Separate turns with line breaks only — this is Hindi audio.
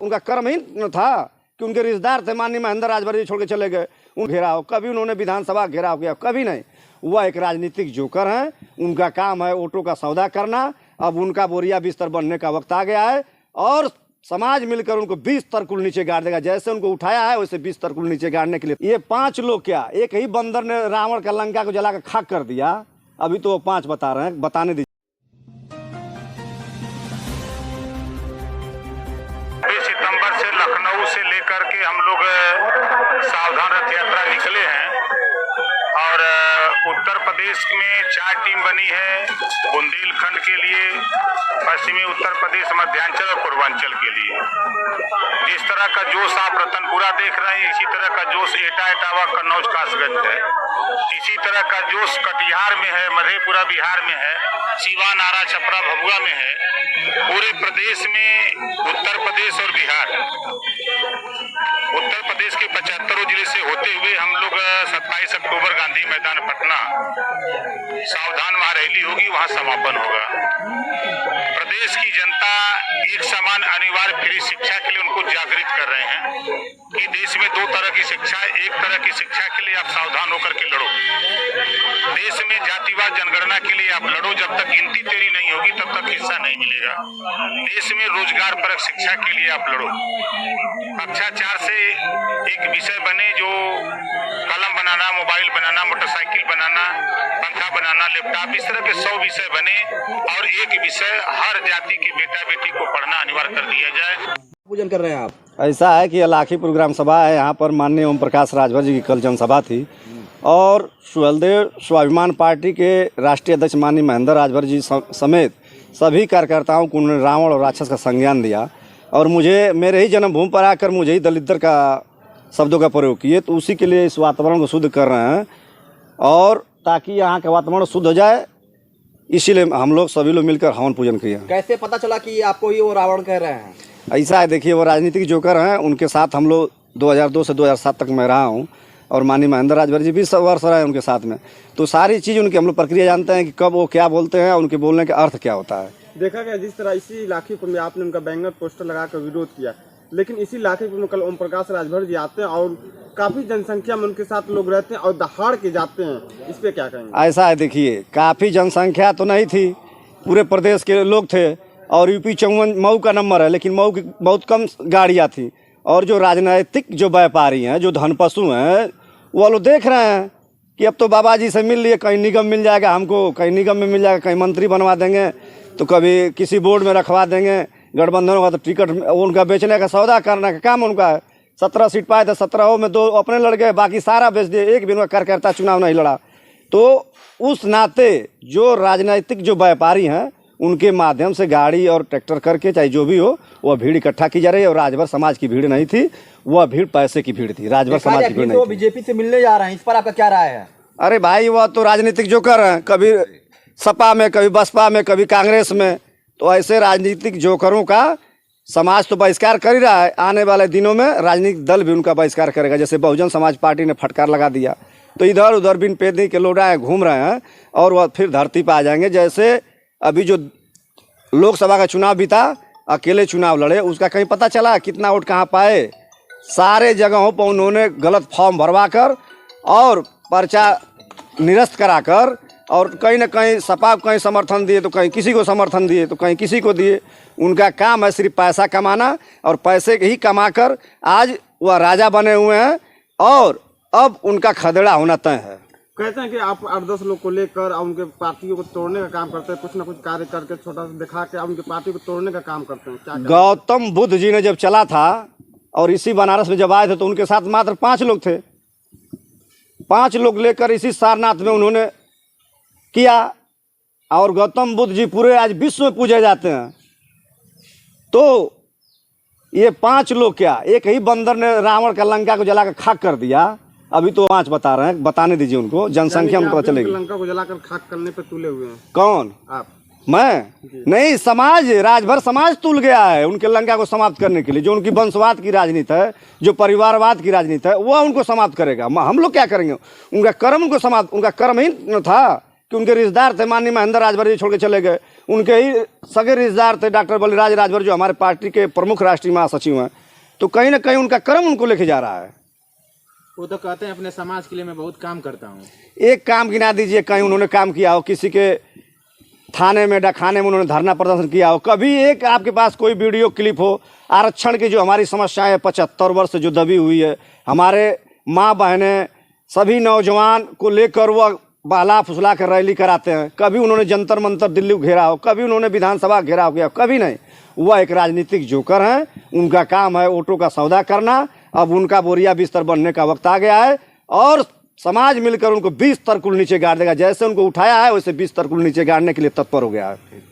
उनका कर्म ही न था कि उनके रिश्तेदार थे माननीय महेंद्र राजभर जी छोड़ के चले गए, उन घेराव कभी उन्होंने विधानसभा घेराव किया, कभी नहीं। वह एक राजनीतिक जोकर हैं, उनका काम है ऑटो का सौदा करना। अब उनका बोरिया बिस्तर बनने का वक्त आ गया है और समाज मिलकर उनको 20 तरकुल नीचे गाड़ देगा। जैसे उनको उठाया है वैसे 20 तरकुल नीचे गाड़ने के लिए ये 5 लोग क्या, एक ही बंदर ने रावण का लंका को जलाकर खाक कर दिया। अभी तो वो 5 बता रहे हैं, बताने दीजिए।
सितंबर से लखनऊ से लेकर के हम लोग सावधान रथ यात्रा निकले हैं और उत्तर प्रदेश में 4 टीम बनी है, बुंदेलखंड के लिए, पश्चिमी उत्तर प्रदेश, मध्यांचल और पूर्वांचल के लिए। जिस तरह का जोश आप रतनपुरा देख रहे हैं, इसी तरह का जोश एटा, इटावा, कन्नौज, कासगंज है। इसी तरह का जोश कटिहार में है, मधेपुरा बिहार में है, सीवान, आरा, छपरा, भभुआ में है। पूरे प्रदेश में उत्तर प्रदेश और बिहार, उत्तर प्रदेश के 75 जिले से होते हुए हम लोग 27 अक्टूबर गांधी मैदान पटना सावधान महारैली होगी, वहां समापन होगा। प्रदेश की जनता एक समान अनिवार्य फ्री शिक्षा के लिए उनको जागृत कर रहे हैं कि देश में 2 तरह की शिक्षा, एक तरह की शिक्षा के लिए आप सावधान होकर के लड़ो। देश में जातिवाद जनगणना के लिए आप लड़ो, जब तक गिनती तेरी नहीं होगी तब तक हिस्सा नहीं मिलेगा। देश में रोजगार परक शिक्षा के लिए आप लड़ो। कक्षा 4 से एक विषय बने जो कलम बनाना, मोबाइल बनाना, मोटरसाइकिल बनाना, पंखा बनाना, लैपटॉप, इस तरह के 100 विषय बने और एक विषय हर जाति के बेटा बेटी को पढ़ना अनिवार्य कर दिया जाए।
पूजन कर रहे हैं आप?
ऐसा है कि लाखीपुर ग्राम सभा है, यहाँ पर माननीय ओम प्रकाश राजभर जी की कल जनसभा थी और सुहलदेव स्वाभिमान पार्टी के राष्ट्रीय अध्यक्ष माननीय महेंद्र राजभर जी समेत सभी कार्यकर्ताओं को उन्होंने रावण और राक्षस का संज्ञान दिया और मुझे मेरे ही जन्मभूमि पर आकर मुझे ही दलितर का शब्दों का प्रयोग किए। तो उसी के लिए इस वातावरण को शुद्ध कर रहे हैं और ताकि यहाँ का वातावरण शुद्ध हो जाए, इसीलिए हम लोग सभी लोग मिलकर हवन पूजन किए।
कैसे पता चला कि आपको ये वो रावण कह रहे हैं?
ऐसा है, देखिए वो राजनीतिक जोकर हैं, उनके साथ हम लोग 2002 से 2007 तक मैं रहा हूँ और माननीय महेंद्र राजभर जी 20 वर्ष रहे उनके साथ में। तो सारी चीज़ उनकी हम लोग प्रक्रिया जानते हैं कि कब वो क्या बोलते हैं और उनके बोलने का अर्थ क्या होता है।
देखा गया जिस तरह इसी लाखीपुर में आपने उनका बैंगर पोस्टर लगाकर विरोध किया, लेकिन इसी लाखीपुर में कल ओम प्रकाश राजभर जी आते हैं और काफी जनसंख्या में उनके साथ लोग रहते हैं और दहाड़ के जाते हैं, इस पे क्या कहेंगे?
ऐसा है, देखिए काफ़ी जनसंख्या तो नहीं थी, पूरे प्रदेश के लोग थे और यूपी 54 मऊ का नंबर है, लेकिन मऊ की बहुत कम गाड़ियाँ थी और जो राजनीतिक जो व्यापारी हैं, जो धनपशु हैं, वो लोग देख रहे हैं कि अब तो बाबा जी से मिल लिए, कहीं निगम मिल जाएगा हमको, कहीं निगम में मिल जाएगा, कहीं मंत्री बनवा देंगे, तो कभी किसी बोर्ड में रखवा देंगे, गठबंधन होगा तो टिकट उनका बेचने का सौदा करने का काम उनका है। 17 सीट पाए थे, 17 में 2 अपने लड़ गए, बाकी सारा बेच दिए, एक भी उनका कार्यकर्ता चुनाव नहीं लड़ा। तो उस नाते जो राजनीतिक जो व्यापारी हैं उनके माध्यम से गाड़ी और ट्रैक्टर करके चाहे जो भी हो वह भीड़ इकट्ठा की जा रही है और राजभर समाज की भीड़ नहीं थी, वह भीड़ पैसे की भीड़ थी, राजभर समाज की भीड़ नहीं थी।
बीजेपी से मिलने जा रहे हैं, इस पर आपका क्या राय है?
अरे भाई वह तो राजनीतिक जोकर हैं, कभी सपा में, कभी बसपा में, कभी कांग्रेस में। तो ऐसे राजनीतिक जोकरों का समाज तो बहिष्कार कर ही रहा है। आने वाले दिनों में राजनीतिक दल भी उनका बहिष्कार करेगा। जैसे बहुजन समाज पार्टी ने फटकार लगा दिया तो इधर उधर बिन पेदनी के लोडाए घूम रहे हैं और वह फिर धरती पर आ जाएंगे। जैसे अभी जो लोकसभा का चुनाव भी था, अकेले चुनाव लड़े, उसका कहीं पता चला कितना वोट कहाँ पाए? सारे जगहों पर उन्होंने गलत फॉर्म भरवा कर और पर्चा निरस्त कराकर और कहीं ना कहीं सपा को कहीं समर्थन दिए तो कहीं किसी को समर्थन दिए तो कहीं किसी को दिए। उनका काम है सिर्फ पैसा कमाना और पैसे ही कमाकर आज वह राजा बने हुए हैं और अब उनका खदेड़ा होना तय है।
कहते हैं कि आप 8-10 लोग को लेकर उनके पार्टियों को तोड़ने का काम करते हैं, कुछ ना कुछ कार्य करके छोटा सा दिखा के उनके पार्टी को तोड़ने का काम करते हैं। क्या
गौतम बुद्ध जी ने जब चला था और इसी बनारस में जब आए थे तो उनके साथ मात्र 5 लोग थे। 5 लोग लेकर इसी सारनाथ में उन्होंने किया और गौतम बुद्ध जी पूरे आज विश्व में पूजे जाते हैं। तो ये 5 लोग क्या, एक ही बंदर ने रावण का लंका को जलाकर खाक कर दिया। अभी तो 5 बता रहे हैं, बताने दीजिए उनको, जनसंख्या में पता चलेगी।
लंका को जलाकर खाक करने पे तुले हुए हैं।
कौन?
आप?
मैं नहीं, समाज, राजभर समाज तुल गया है उनके लंका को समाप्त करने के लिए। जो उनकी वंशवाद की राजनीति है, जो परिवारवाद की राजनीति है, वह उनको समाप्त करेगा। हम लोग क्या करेंगे? उनका कर्म उनको समाप्त, उनका कर्म ही न था कि उनके रिश्तेदार थे, माननीय महेंद्र राजभर जी छोड़ के चले गए, उनके ही सगे रिश्तेदार थे डॉक्टर बलिराज राजभर जो हमारे पार्टी के प्रमुख राष्ट्रीय महासचिव हैं। तो कहीं ना कहीं उनका कर्म उनको लेके जा रहा है।
वो तो कहते हैं अपने समाज के लिए मैं बहुत काम करता हूँ।
एक काम गिना दीजिए कहीं उन्होंने काम किया हो, किसी के थाने में डाकखाने में उन्होंने धरना प्रदर्शन किया हो, कभी एक आपके पास कोई वीडियो क्लिप हो आरक्षण की जो हमारी समस्याएं 75 वर्ष से जो दबी हुई है, हमारे माँ बहनें सभी नौजवान को लेकर वह बहला फुसला कर रैली कराते हैं, कभी उन्होंने जंतर मंतर दिल्ली को घेरा हो, कभी उन्होंने विधानसभा घेराव किया, कभी नहीं। वह एक राजनीतिक जोकर हैं, उनका काम है वोटों का सौदा करना। अब उनका बोरिया बिस्तर बनने का वक्त आ गया है और समाज मिलकर उनको 20 तरकुल नीचे गाड़ देगा। जैसे उनको उठाया है वैसे 20 तरकुल नीचे गाड़ने के लिए तत्पर हो गया है।